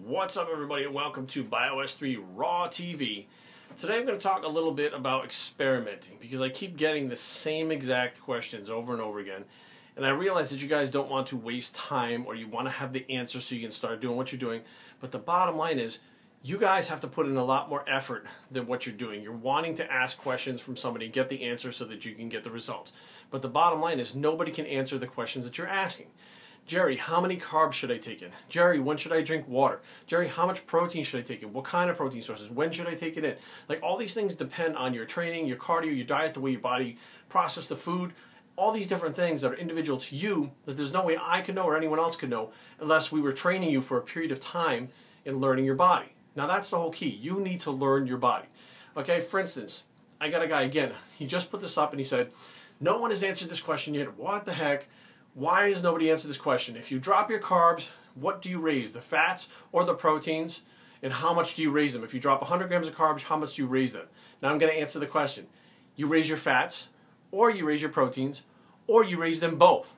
What's up, everybody, and welcome to BioS3 Raw TV. Today I'm going to talk a little bit about experimenting because I keep getting the same exact questions over and over again, and I realize that you guys don't want to waste time or you want to have the answer so you can start doing what you're doing, but the bottom line is you guys have to put in a lot more effort than what you're doing. You're wanting to ask questions from somebody, get the answer so that you can get the results, but the bottom line is nobody can answer the questions that you're asking. Jerry, how many carbs should I take in? Jerry, when should I drink water? Jerry, how much protein should I take in? What kind of protein sources? When should I take it in? Like, all these things depend on your training, your cardio, your diet, the way your body processes the food, all these different things that are individual to you that there's no way I could know or anyone else could know unless we were training you for a period of time in learning your body. Now, that's the whole key. You need to learn your body. Okay, for instance, I got a guy, again, he just put this up and he said, no one has answered this question yet. What the heck? Why has nobody answered this question? If you drop your carbs, what do you raise? The fats or the proteins? And how much do you raise them? If you drop 100 grams of carbs, how much do you raise them? Now I'm going to answer the question. You raise your fats, or you raise your proteins, or you raise them both.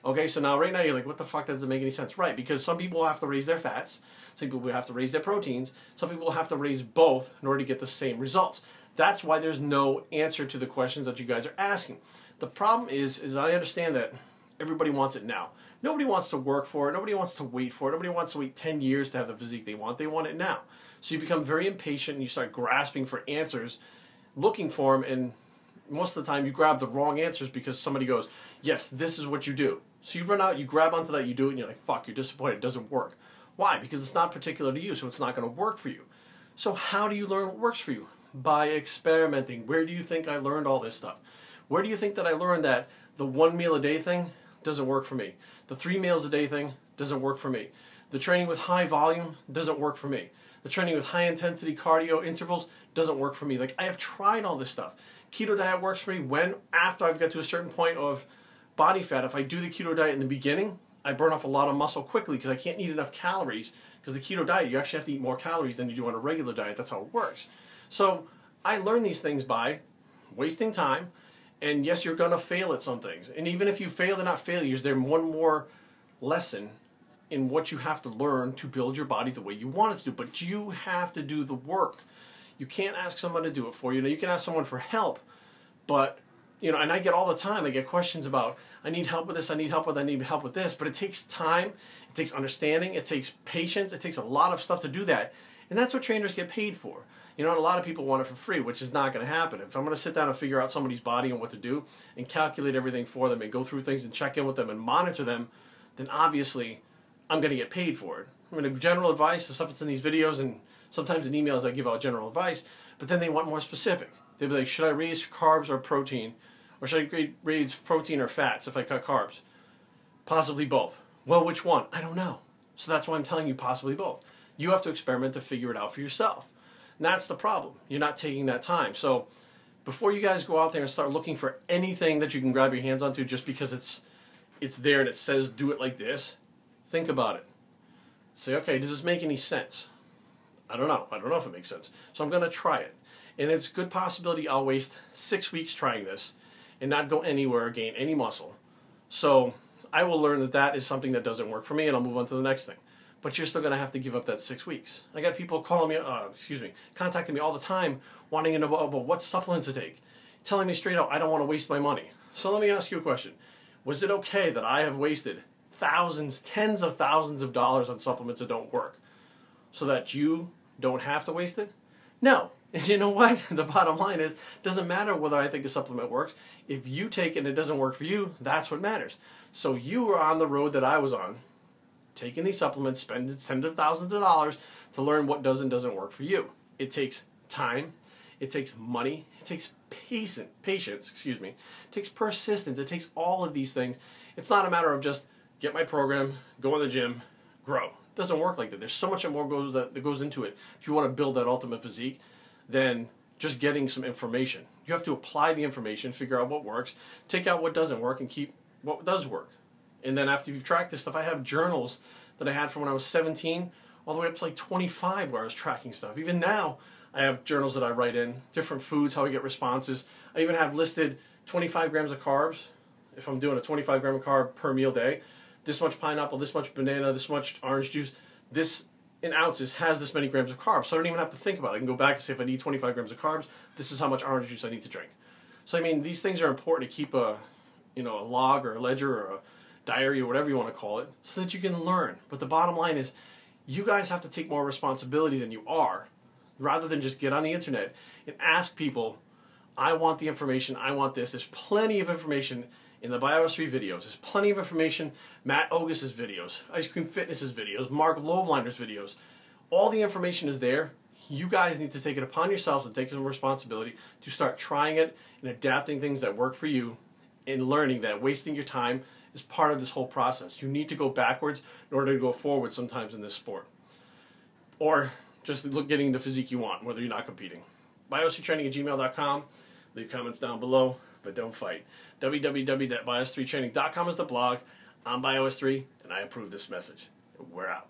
Okay, so now right now you're like, what the fuck, doesn't make any sense? Right, because some people have to raise their fats, some people have to raise their proteins, some people have to raise both in order to get the same results. That's why there's no answer to the questions that you guys are asking. The problem is I understand that everybody wants it now. Nobody wants to work for it. Nobody wants to wait for it. Nobody wants to wait 10 years to have the physique they want. They want it now. So you become very impatient and you start grasping for answers, looking for them, and most of the time you grab the wrong answers because somebody goes, yes, this is what you do. So you run out, you grab onto that, you do it, and you're like, fuck, you're disappointed. It doesn't work. Why? Because it's not particular to you, so it's not going to work for you. So how do you learn what works for you? By experimenting. Where do you think I learned all this stuff? Where do you think that I learned that the 1 meal a day thing doesn't work for me? The 3 meals a day thing doesn't work for me. The training with high volume doesn't work for me. The training with high intensity cardio intervals doesn't work for me. Like, I have tried all this stuff. Keto diet works for me when, after I've got to a certain point of body fat, if I do the keto diet in the beginning, I burn off a lot of muscle quickly because I can't eat enough calories, because the keto diet, you actually have to eat more calories than you do on a regular diet. That's how it works. So I learned these things by wasting time. And yes, you're going to fail at some things. And even if you fail, they're not failures. They're one more lesson in what you have to learn to build your body the way you want it to do. But you have to do the work. You can't ask someone to do it for you. Now, you can ask someone for help. But, you know, and I get all the time, I get questions about, I need help with this, I need help with that, I need help with this. But it takes time, it takes understanding, it takes patience, it takes a lot of stuff to do that. And that's what trainers get paid for. You know, and a lot of people want it for free, which is not going to happen. If I'm going to sit down and figure out somebody's body and what to do and calculate everything for them and go through things and check in with them and monitor them, then obviously I'm going to get paid for it. I mean, general advice, the stuff that's in these videos, and sometimes in emails I give out general advice, but then they want more specific. They'll be like, should I raise carbs or protein? Or should I raise protein or fats if I cut carbs? Possibly both. Well, which one? I don't know. So that's why I'm telling you possibly both. You have to experiment to figure it out for yourself. And that's the problem. You're not taking that time. So before you guys go out there and start looking for anything that you can grab your hands onto just because it's there and it says do it like this, think about it. Say, okay, does this make any sense? I don't know. I don't know if it makes sense. So I'm going to try it. And it's a good possibility I'll waste 6 weeks trying this and not go anywhere or gain any muscle. So I will learn that that is something that doesn't work for me, and I'll move on to the next thing. But you're still going to have to give up that 6 weeks. I got people calling me, contacting me all the time, wanting to know about what supplements to take, telling me straight out, I don't want to waste my money. So let me ask you a question. Was it okay that I have wasted thousands, tens of thousands of dollars on supplements that don't work so that you don't have to waste it? No. And you know what? The bottom line is, it doesn't matter whether I think a supplement works. If you take it and it doesn't work for you, that's what matters. So you were on the road that I was on, taking these supplements, spending tens of thousands of dollars to learn what does and doesn't work for you. It takes time, it takes money, it takes patience, it takes persistence, it takes all of these things. It's not a matter of just get my program, go in the gym, grow. It doesn't work like that. There's so much more that goes into it if you want to build that ultimate physique than just getting some information. You have to apply the information, figure out what works, take out what doesn't work, and keep what does work. And then after you've tracked this stuff, I have journals that I had from when I was 17 all the way up to like 25 where I was tracking stuff. Even now, I have journals that I write in, different foods, how I get responses. I even have listed 25 grams of carbs, if I'm doing a 25 gram of carb per meal day, this much pineapple, this much banana, this much orange juice, this in ounces has this many grams of carbs. So I don't even have to think about it. I can go back and say if I need 25 grams of carbs, this is how much orange juice I need to drink. So I mean, these things are important to keep a log or a ledger or a diary or whatever you want to call it, so that you can learn. But the bottom line is, you guys have to take more responsibility than you are, rather than just get on the internet and ask people, I want the information, I want this. There's plenty of information in the BioS3 videos. There's plenty of information, Matt Ogus's videos, Ice Cream Fitness's videos, Mark Loblinder's videos. All the information is there. You guys need to take it upon yourselves and take some responsibility to start trying it and adapting things that work for you, and learning that wasting your time is part of this whole process. You need to go backwards in order to go forward sometimes in this sport. Or just getting the physique you want, whether you're not competing. bios3training@gmail.com. Leave comments down below, but don't fight. www.bios3training.com is the blog. I'm BioS3, and I approve this message. We're out.